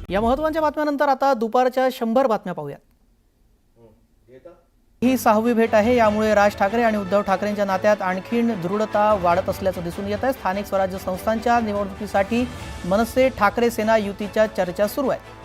या महत्त्वाच्या बातम्यानंतर आता दुपारच्या 100 बातम्या पाहूया। ही 6वी भेट आहे। यामुळे राज ठाकरे आणि उद्धव ठाकरेंच्या नात्यात आणखीन दृढता वाढत असल्याचं दिसून येत आहे। स्थानिक स्वराज्य संस्थांच्या निवडणुकीसाठी मनसे ठाकरे सेना युतीच्या चर्चा सुरू आहे।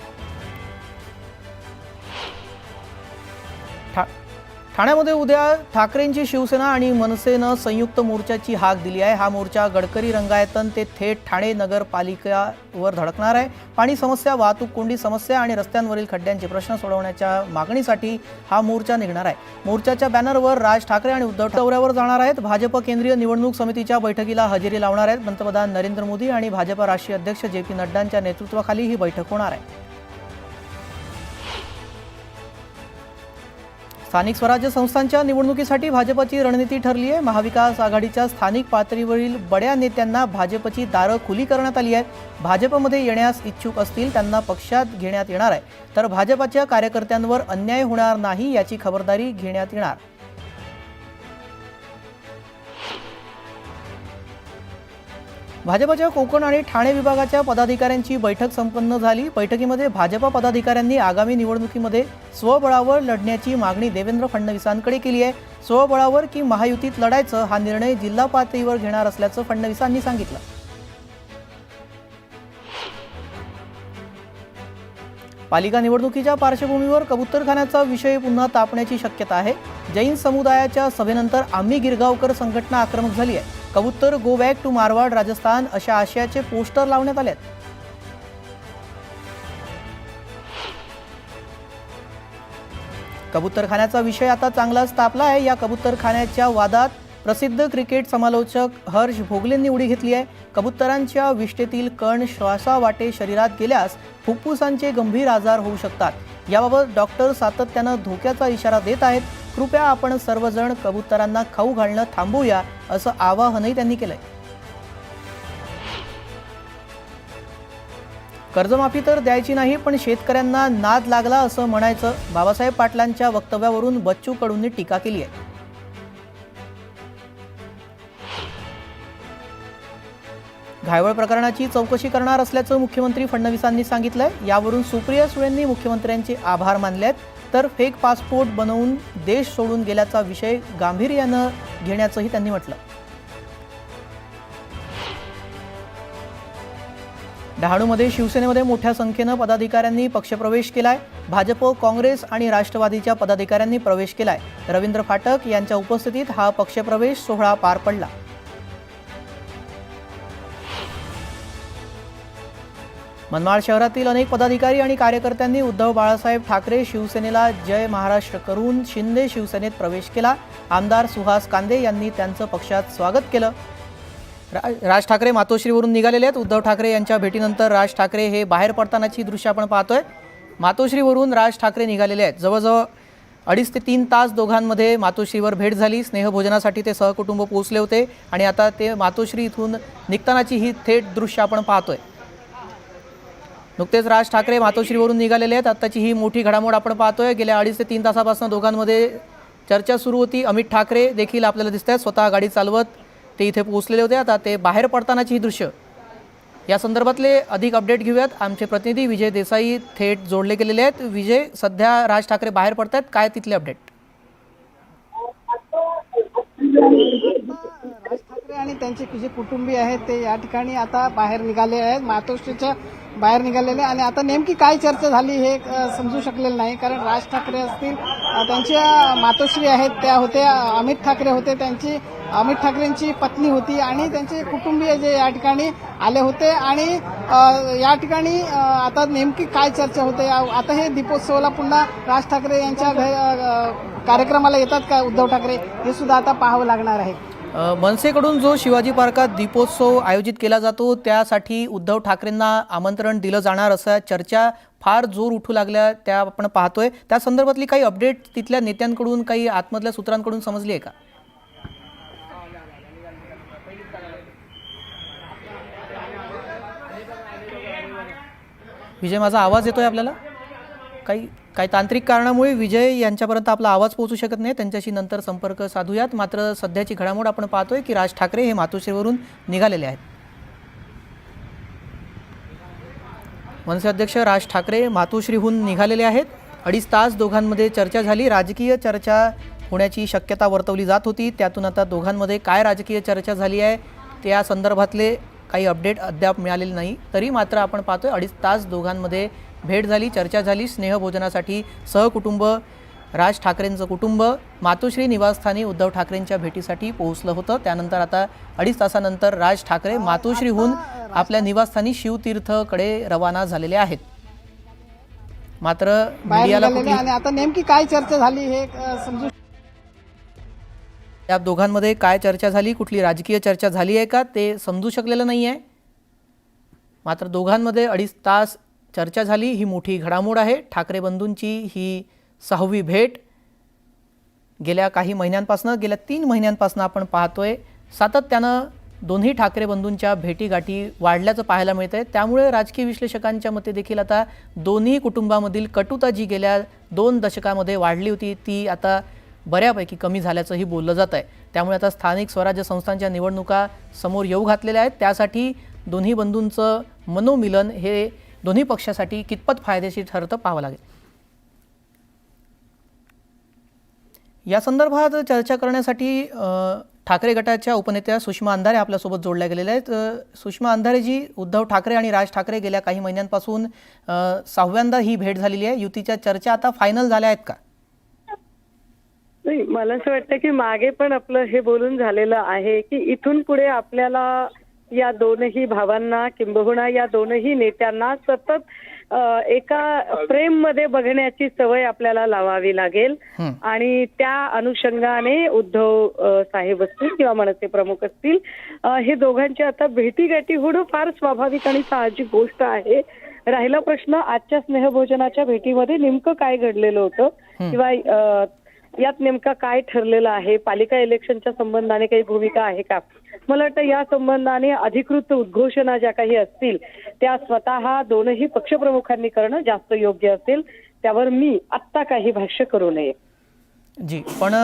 ठाण्यामध्ये उद्या ठाकरेंची शिवसेना आणि मनसेनं संयुक्त मोर्चाची हाक दिली आहे। हा मोर्चा गडकरी रंगायतन ते थेट ठाणे नगरपालिकेवर धडकणार आहे। पाणी समस्या, वाहतूक कोंडी समस्या आणि रस्त्यांवरील खड्ड्यांचे प्रश्न सोडवण्याच्या मागणीसाठी हा मोर्चा निघणार आहे। मोर्चाच्या बॅनरवर राज ठाकरे आणि उद्धव दौऱ्यावर जाणार आहेत। भाजप केंद्रीय निवडणूक समितीच्या बैठकीला हजेरी लावणार आहेत। पंतप्रधान नरेंद्र मोदी आणि भाजप राष्ट्रीय अध्यक्ष JP नड्डांच्या नेतृत्वाखाली ही बैठक होणार आहे। स्थानिक स्वराज्य संस्थांच्या निवडणुकीसाठी भाजपची रणनीती ठरली आहे। महाविकास आघाडीच्या स्थानिक पातळीवरील बड्या नेत्यांना भाजपची दारं खुली करण्यात आली आहेत। भाजपमध्ये येण्यास इच्छुक असतील त्यांना पक्षात घेण्यात येणार आहे, तर भाजपच्या कार्यकर्त्यांवर अन्याय होणार नाही याची खबरदारी घेण्यात येणार। भाजपच्या कोकण आणि ठाणे विभागाच्या पदाधिकाऱ्यांची बैठक संपन्न झाली। बैठकीमध्ये भाजप पदाधिकाऱ्यांनी आगामी निवडणुकीमध्ये स्वबळावर लढण्याची मागणी देवेंद्र फडणवीसांकडे केली आहे। स्वबळावर की महायुतीत लढायचं हा निर्णय जिल्हा पातळीवर घेणार असल्याचं फडणवीसांनी सांगितलं। पालिका निवडणुकीच्या पार्श्वभूमीवर कबूतरखान्याचा विषय पुन्हा तापण्याची शक्यता आहे। जैन समुदायाच्या सभेनंतर आम्ही गिरगावकर संघटना आक्रमक झाली आहे। कबूतर go back to Marwar Rajasthan अशा आशयाचे पोस्टर लावण्यात आले आहेत। कबूतरखान्याचा विषय आता चांगलाच तापला आहे। या कबूतरखान्याच्या वादात प्रसिद्ध क्रिकेट समालोचक हर्ष भोगलेंनी उडी घेतली आहे। कबूतरांच्या विष्ठेतील कण श्वासावाटे शरीरात गेल्यास फुफ्फुसांचे गंभीर आजार होऊ शकतात। याबाबत डॉक्टर सातत्यानं धोक्याचा इशारा देत आहेत। कृपया आपण सर्वजण कबूतरांना खाऊ घालणं थांबवूया असं आवाहनही त्यांनी केलंय। कर्जमाफी तर द्यायची नाही, पण शेतकऱ्यांना नाद लागला असं म्हणायचं। बाबासाहेब पाटलांच्या वक्तव्यावरून बच्चू कडूंनी टीका केली आहे। घायवळ प्रकरणाची चौकशी करणार असल्याचं मुख्यमंत्री फडणवीसांनी सांगितलंय। यावरून सुप्रिया सुळेंनी मुख्यमंत्र्यांचे आभार मानलेत, तर फेक पासपोर्ट बनवून देश सोडून गेल्याचा विषय गांभीर्यानं घेण्याचंही त्यांनी म्हटलं। डहाणूमध्ये शिवसेनेमध्ये मोठ्या संख्येनं पदाधिकाऱ्यांनी पक्षप्रवेश केलाय। भाजप, काँग्रेस आणि राष्ट्रवादीच्या पदाधिकाऱ्यांनी प्रवेश केलाय। रवींद्र फाटक यांच्या उपस्थितीत हा पक्षप्रवेश सोहळा पार पडला। मनमाड शहरातील अनेक पदाधिकारी आणि कार्यकर्त्यांनी उद्धव बाळासाहेब ठाकरे शिवसेनेला जय महाराष्ट्र करून शिंदे शिवसेनेत प्रवेश केला। आमदार सुहास कांदे यांनी त्यांचं पक्षात स्वागत केलं। राज ठाकरे मातोश्रीवरून निघालेले आहेत। उद्धव ठाकरे यांच्या भेटीनंतर राज ठाकरे हे बाहेर पडतानाची दृश्य आपण पाहतोय। मातोश्रीवरून राज ठाकरे निघालेले आहेत। जवळजवळ 2.5 ते 3 तास दोघांमध्ये मातोश्रीवर भेट झाली। स्नेहभोजनासाठी ते सहकुटुंब पोहोचले होते आणि आता ते मातोश्री इथून निघतानाची ही थेट दृश्य आपण पाहतोय। नुकतेच राज ठाकरे मातोश्रीवरून निघालेले आहेत। आत्ताची ही मोठी घडामोड आपण पाहतोय। गेल्या 2.5 ते 3 तासापासून दोघांमध्ये चर्चा सुरू होती। अमित ठाकरे देखील आपल्याला दिसत आहेत, स्वतः गाडी चालवत ते इथे पोहोचलेले होते। आता ते बाहेर पडतानाची ही दृश्य, या संदर्भातले अधिक अपडेट घेऊयात। आमचे प्रतिनिधी विजय देसाई थेट जोडले गेलेले आहेत। विजय, सध्या राज ठाकरे बाहेर पडतात, काय तिथले अपडेट? राज ठाकरे आणि त्यांचे जे कुटुंबीय आहेत ते या ठिकाणी आता बाहेर निघाले आहेत, मातोश्रीच्या बाहेर निघालेले। आणि आता नेमकी काय चर्चा झाली हे समजू शकलेलं नाही, कारण राज ठाकरे असतील, त्यांच्या मातोश्री आहेत त्या होत्या, अमित ठाकरे होते, त्यांची अमित ठाकरेंची पत्नी होती आणि त्यांचे कुटुंबीय जे या ठिकाणी आले होते। आणि या ठिकाणी आता नेमकी काय चर्चा होते, आता हे दीपोत्सवाला पुन्हा राज ठाकरे यांच्या कार्यक्रमाला येतात का उद्धव ठाकरे, हे सुद्धा आता पाहावं लागणार आहे। मनसेकडून जो शिवाजी पार्कात दीपोत्सव आयोजित केला जातो त्यासाठी उद्धव ठाकरेंना आमंत्रण दिलं जाणार असं चर्चा फार जोर उठू लागल्या त्या आपण पाहतोय। त्या संदर्भातली काही अपडेट तिथल्या नेत्यांकडून, काही आतमधल्या सूत्रांकडून समजली आहे का? विजय, माझा आवाज येतोय आपल्याला? काही तांत्रिक कारणामुळे विजय यांच्यापर्यंत आपला आवाज पोहोचू शकत नाही, त्यांच्याशी नंतर संपर्क साधूयात। मात्र सध्याची घडामोड आपण पाहतोय की राज ठाकरे हे मातोश्रीवरून निघालेले आहेत। मनसे अध्यक्ष राज ठाकरे मातोश्रीहून निघालेले आहेत. 2.5 तास दोघांमध्ये चर्चा झाली. राजकीय चर्चा होण्याची शक्यता वर्तवली जात होती. त्यातून आता दोघांमध्ये काय राजकीय चर्चा झाली आहे त्या संदर्भातले काही अपडेट अद्याप मिळालेले नाही. तरी मात्र आपण पाहतोय 2.5 तास दोघांमध्ये भेट झाली, चर्चा झाली. स्नेहभोजनासाठी सहकुटुंब राज ठाकरेंचं कुटुंब मातोश्री निवासस्थानी उद्धव ठाकरेंच्या भेटीसाठी पोहोचलं होतं. त्यानंतर आता 2.5 तासानंतर राज ठाकरे मातोश्रीहून आपल्या निवासस्थानी शिवतीर्थकडे रवाना झालेले आहेत. मात्र बाहेर मीडियाला निघालेले आणि आता नेमकी काय चर्चा झाली हे समजू या दोघांमध्ये काय चर्चा झाली, कुठली राजकीय चर्चा झाली आहे का ते समजू शकलेलं नाही आहे. मात्र दोघांमध्ये 2.5 तास चर्चा झाली. ही मोठी घडामोड आहे. ठाकरे बंधूंची ही 6वी भेट. गेल्या काही महिन्यांपासून, गेल्या 3 महिन्यांपासून आपण पाहतोय सातत्यानं दोन्ही ठाकरे बंधूंच्या भेटीगाठी वाढल्याचं पाहायला मिळतंय. त्यामुळे राजकीय विश्लेषकांच्या मते देखील आता दोन्ही कुटुंबामधील कटुता जी गेल्या 2 दशकामध्ये वाढली होती ती आता बऱ्यापैकी कमी झाल्याचंही बोललं जात आहे. त्यामुळे आता स्थानिक स्वराज्य संस्थांच्या निवडणुका समोर येऊ घातलेल्या आहेत. त्यासाठी दोन्ही बंधूंचं मनोमिलन हे दोन्ही पक्षासाठी कितपत फायदेशीर ठरतं पाहावं लागेल. या संदर्भात चर्चा करण्यासाठी ठाकरे गटाच्या उपनेत्या सुषमा अंधारे आपल्यासोबत जोडल्या गेलेल्या आहेत. सुषमा अंधारेजी, उद्धव ठाकरे आणि राज ठाकरे गेल्या काही महिन्यांपासून 6व्यांदा ही भेट झालेली आहे. युतीच्या चर्चा आता फायनल झाल्या आहेत का? नाही, मला असं वाटतं की मागे पण आपलं हे बोलून झालेलं आहे की इथून पुढे आपल्याला या दोनही भावांना किंबहुना या दोनही नेत्यांना सतत एका फ्रेम मध्ये बघण्याची सवय आपल्याला लावावी लागेल. आणि त्या अनुषंगाने उद्धव साहेब असतील किंवा मनसे प्रमुख असतील, हे दोघांची आता भेटीगाठी होणं फार स्वाभाविक आणि साहजिक गोष्ट आहे. राहिला प्रश्न आजच्या स्नेहभोजनाच्या भेटीमध्ये नेमकं काय घडलेलं होतं किंवा यात नेमका काय ठरलेलं आहे, पालिका इलेक्शनच्या संबंधाने काही भूमिका आहे का. मला वाटतं या संबंधाने अधिकृत उद्घोषणा ज्या काही असतील त्या स्वतः दोनही पक्षप्रमुखांनी करणं जास्त योग्य असेल. त्यावर मी आत्ता काही भाष्य करू नये. जी, पण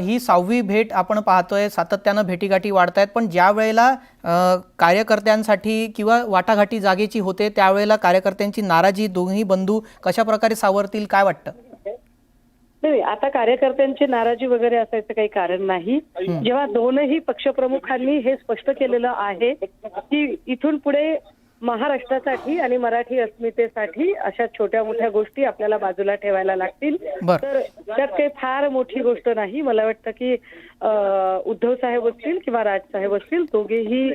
ही 6वी भेट आपण पाहतोय, सातत्यानं भेटीगाठी वाढत आहेत. पण ज्या वेळेला कार्यकर्त्यांसाठी किंवा वाटाघाटी जागेची होते त्यावेळेला कार्यकर्त्यांची नाराजी दोन्ही बंधू कशा प्रकारे सावरतील काय वाटतं? नाही, आता कार्यकर्त्यांची नाराजी वगैरे असायचं काही कारण नाही. जेव्हा दोनही पक्षप्रमुखांनी हे स्पष्ट केलेलं आहे की इथून पुढे महाराष्ट्रासाठी आणि मराठी अस्मितेसाठी अशा छोट्या मोठ्या गोष्टी आपल्याला बाजूला ठेवायला लागतील, तर त्यात काही फार मोठी गोष्ट नाही. मला वाटतं की उद्धव साहेब असतील किंवा राज साहेब असतील दोघेही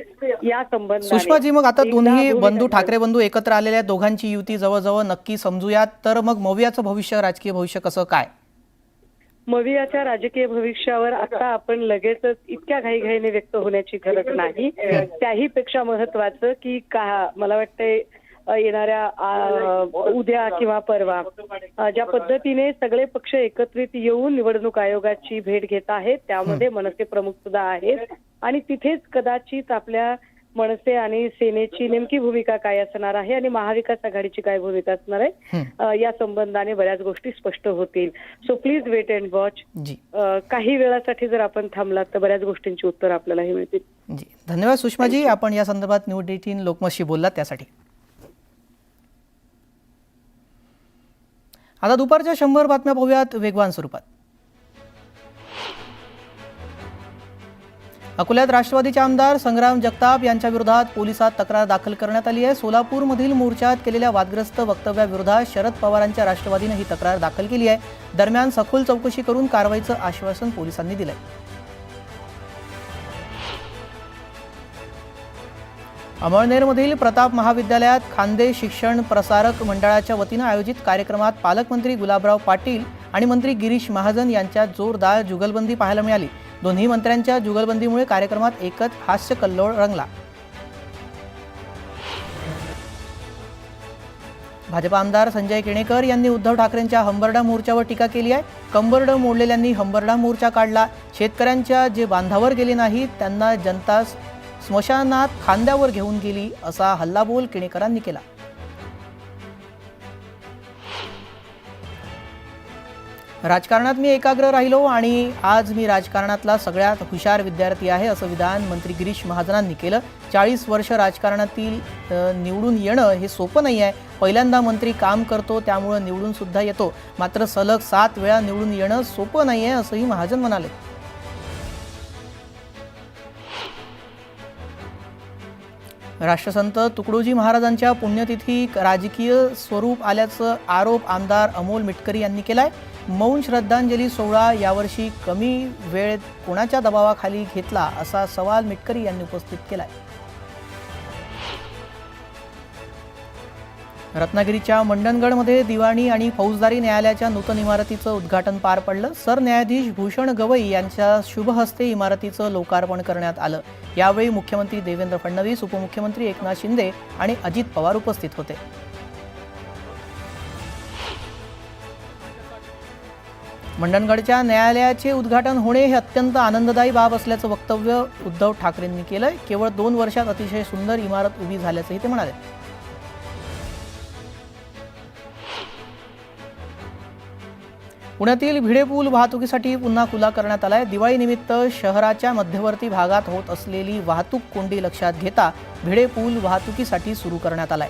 या संबंधाने. सुषमाजी, मग आता दोन्ही बंधू ठाकरे बंधू एकत्र आलेल्या आहेत, दोघांची युती जवळजवळ नक्की समजूयात. तर मग मवियाचं भविष्य, राजकीय भविष्य कसं काय? मवियाच्या राजकीय भविष्यावर आता आपण लगेचच इतक्या घाईघाईने व्यक्त होण्याची गरज नाही. त्याही पेक्षा महत्वाचं की मला वाटतंय येणाऱ्या उद्या किंवा परवा ज्या पद्धतीने सगळे पक्ष एकत्रित येऊन निवडणूक आयोगाची भेट घेत आहेत त्यामध्ये मनसे प्रमुख सुद्धा आहेत आणि तिथेच कदाचित आपल्या मनसे आणि सेनेची नेमकी भूमिका काय असणार आहे आणि महाविकास आघाडीची काय भूमिका असणार आहे या संबंधाने बऱ्याच गोष्टी स्पष्ट होतील. So please wait and watch. काही वेळासाठी जर आपण थांबलात तर बऱ्याच गोष्टींची उत्तर आपल्यालाही मिळतील. जी, धन्यवाद सुषमाजी, आपण या संदर्भात न्यूज 18 लोकमतशी बोललात त्यासाठी. आता दुपारच्या 100 बातम्या पाहूयात वेगवान स्वरूपात. अकोल्यात राष्ट्रवादीचे आमदार संग्राम जगताप यांच्या विरोधात पोलिसात तक्रार दाखल करण्यात आली आहे. सोलापूरमधील मोर्चात केलेल्या वादग्रस्त वक्तव्याविरोधात शरद पवारांच्या राष्ट्रवादीने ही तक्रार दाखल केली आहे. दरम्यान सखोल चौकशी करून कारवाईचं आश्वासन पोलिसांनी दिलंय. अमळनेरमधील प्रताप महाविद्यालयात खांदे शिक्षण प्रसारक मंडळाच्या वतीनं आयोजित कार्यक्रमात पालकमंत्री गुलाबराव पाटील आणि मंत्री गिरीश महाजन यांच्यात जोरदार जुगलबंदी पाहायला मिळाली. दोन्ही मंत्र्यांच्या जुगलबंदीमुळे कार्यक्रमात एकच हास्य कल्लोळ रंगला. भाजप आमदार संजय केणेकर यांनी उद्धव ठाकरेंच्या हंबरडा मोर्चावर टीका केली आहे. कंबरड मोडलेल्यांनी हंबरडा मोर्चा काढला. शेतकऱ्यांच्या जे बांधावर गेले नाहीत त्यांना जनता स्मशानात खांद्यावर घेऊन गेली असा हल्लाबोल केणेकरांनी केला. राजकारणात मी एकाग्र राहिलो आणि आज मी राजकारणातला सगळ्यात हुशार विद्यार्थी आहे, असं विधान मंत्री गिरीश महाजनांनी केलं. 40 वर्ष राजकारणातील निवडून येणं हे सोपं नाही आहे. पहिल्यांदा मंत्री काम करतो त्यामुळे निवडून सुद्धा येतो, मात्र सलग 7 वेळा निवडून येणं सोपं नाही आहे, असंही महाजन म्हणाले. राष्ट्रसंत तुकडोजी महाराजांच्या पुण्यतिथी राजकीय स्वरूप आल्याचं आरोप आमदार अमोल मिटकरी यांनी केलाय. मौन श्रद्धांजली सोहळा यावर्षी कमी वेळ कोणाच्या दबावाखाली घेतला, असा सवाल मिटकरी यांनी उपस्थित केलाय. रत्नागिरीच्या मंडणगडमध्ये दिवाणी आणि फौजदारी न्यायालयाच्या नूतन इमारतीचं उद्घाटन पार पडलं. सरन्यायाधीश भूषण गवई यांच्या शुभ हस्ते इमारतीचं लोकार्पण करण्यात आलं. यावेळी मुख्यमंत्री देवेंद्र फडणवीस, उपमुख्यमंत्री एकनाथ शिंदे आणि अजित पवार उपस्थित होते. मंडणगडच्या न्यायालयाचे उद्घाटन होणे हे अत्यंत आनंददायी बाब असल्याचं वक्तव्य उद्धव ठाकरेंनी केलंय. केवळ 2 वर्षात अतिशय सुंदर इमारत उभी झाल्याचंही ते म्हणाले. पुण्यातील भिडे पूल वाहतुकीसाठी पुन्हा खुला करण्यात आलाय. दिवाळीनिमित्त शहराच्या मध्यवर्ती भागात होत असलेली वाहतूक कोंडी लक्षात घेता भिडे पूल वाहतुकीसाठी सुरू करण्यात आलाय.